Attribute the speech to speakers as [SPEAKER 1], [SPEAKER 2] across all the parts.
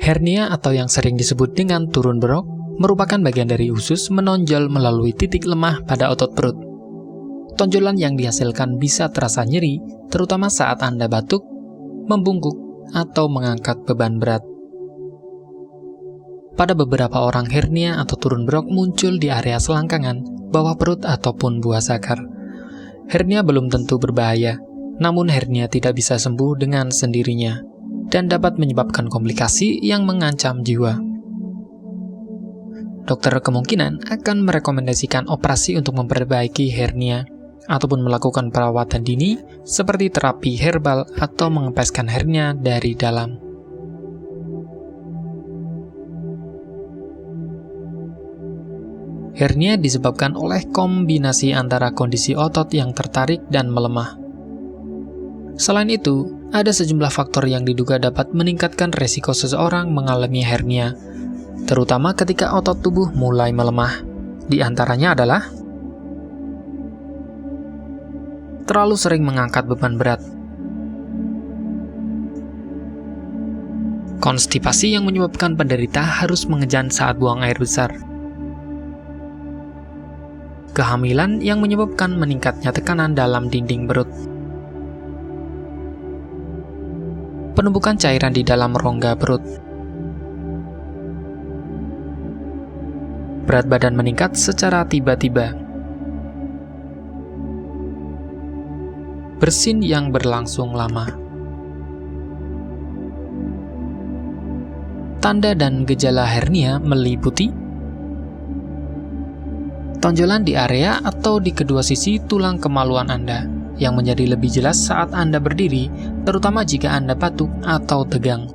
[SPEAKER 1] Hernia atau yang sering disebut dengan turun berok merupakan bagian dari usus menonjol melalui titik lemah pada otot perut. Tonjolan yang dihasilkan bisa terasa nyeri, terutama saat Anda batuk, membungkuk, atau mengangkat beban berat. Pada beberapa orang, hernia atau turun berok muncul di area selangkangan, bawah perut, ataupun buah zakar. Hernia belum tentu berbahaya, namun hernia tidak bisa sembuh dengan sendirinya dan dapat menyebabkan komplikasi yang mengancam jiwa. Dokter kemungkinan akan merekomendasikan operasi untuk memperbaiki hernia ataupun melakukan perawatan dini seperti terapi herbal atau mengempeskan hernia dari dalam. Hernia disebabkan oleh kombinasi antara kondisi otot yang tertarik dan melemah. Selain itu, ada sejumlah faktor yang diduga dapat meningkatkan resiko seseorang mengalami hernia, terutama ketika otot tubuh mulai melemah. Di antaranya adalah terlalu sering mengangkat beban berat, konstipasi yang menyebabkan penderita harus mengejan saat buang air besar, kehamilan yang menyebabkan meningkatnya tekanan dalam dinding perut, penumpukan cairan di dalam rongga perut, berat badan meningkat secara tiba-tiba, bersin yang berlangsung lama. Tanda dan gejala hernia meliputi tonjolan di area atau di kedua sisi tulang kemaluan Anda yang menjadi lebih jelas saat Anda berdiri, terutama jika Anda batuk atau tegang.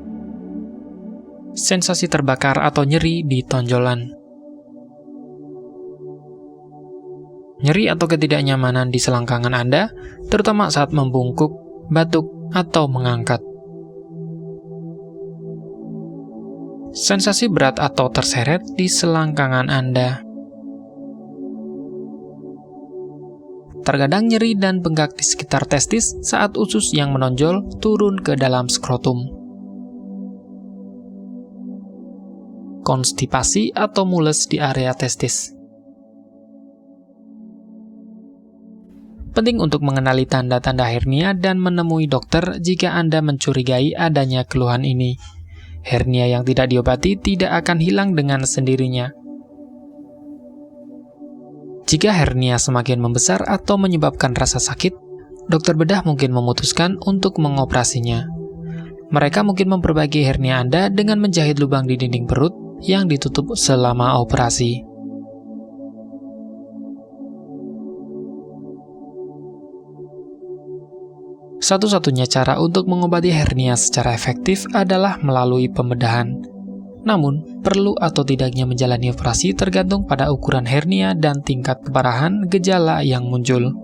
[SPEAKER 1] Sensasi terbakar atau nyeri di tonjolan. Nyeri atau ketidaknyamanan di selangkangan Anda, terutama saat membungkuk, batuk, atau mengangkat. Sensasi berat atau terseret di selangkangan Anda. Terkadang nyeri dan bengkak di sekitar testis saat usus yang menonjol turun ke dalam skrotum. Konstipasi atau mules di area testis. Penting untuk mengenali tanda-tanda hernia dan menemui dokter jika Anda mencurigai adanya keluhan ini. Hernia yang tidak diobati tidak akan hilang dengan sendirinya. Jika hernia semakin membesar atau menyebabkan rasa sakit, dokter bedah mungkin memutuskan untuk mengoperasinya. Mereka mungkin memperbaiki hernia Anda dengan menjahit lubang di dinding perut yang ditutup selama operasi. Satu-satunya cara untuk mengobati hernia secara efektif adalah melalui pembedahan. Namun, perlu atau tidaknya menjalani operasi tergantung pada ukuran hernia dan tingkat keparahan gejala yang muncul.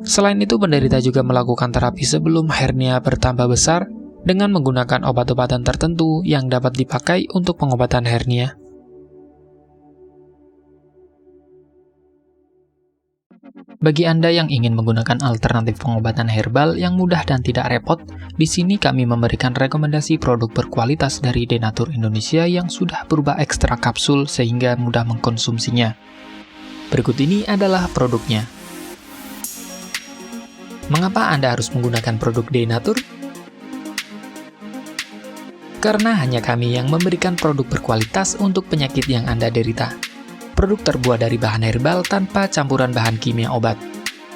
[SPEAKER 1] Selain itu, penderita juga melakukan terapi sebelum hernia bertambah besar dengan menggunakan obat-obatan tertentu yang dapat dipakai untuk pengobatan hernia. Bagi Anda yang ingin menggunakan alternatif pengobatan herbal yang mudah dan tidak repot, di sini kami memberikan rekomendasi produk berkualitas dari Denatur Indonesia yang sudah berubah ekstrak kapsul sehingga mudah mengkonsumsinya. Berikut ini adalah produknya. Mengapa Anda harus menggunakan produk Denatur? Karena hanya kami yang memberikan produk berkualitas untuk penyakit yang Anda derita. Produk terbuat dari bahan herbal tanpa campuran bahan kimia obat,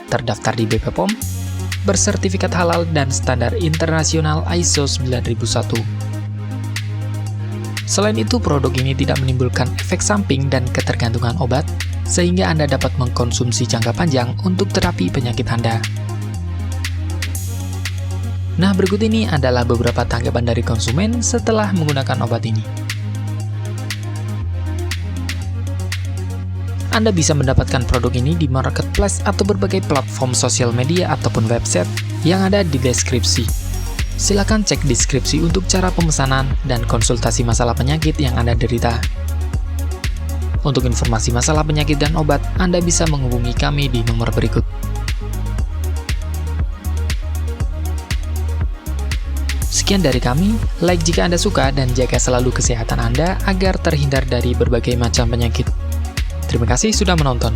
[SPEAKER 1] terdaftar di BP POM, bersertifikat halal dan standar internasional ISO 9001. Selain itu, produk ini tidak menimbulkan efek samping dan ketergantungan obat, sehingga Anda dapat mengkonsumsi jangka panjang untuk terapi penyakit Anda. Nah, berikut ini adalah beberapa tanggapan dari konsumen setelah menggunakan obat ini. Anda bisa mendapatkan produk ini di marketplace atau berbagai platform sosial media ataupun website yang ada di deskripsi. Silakan cek deskripsi untuk cara pemesanan dan konsultasi masalah penyakit yang Anda derita. Untuk informasi masalah penyakit dan obat, Anda bisa menghubungi kami di nomor berikut. Sekian dari kami, like jika Anda suka dan jaga selalu kesehatan Anda agar terhindar dari berbagai macam penyakit. Terima kasih sudah menonton.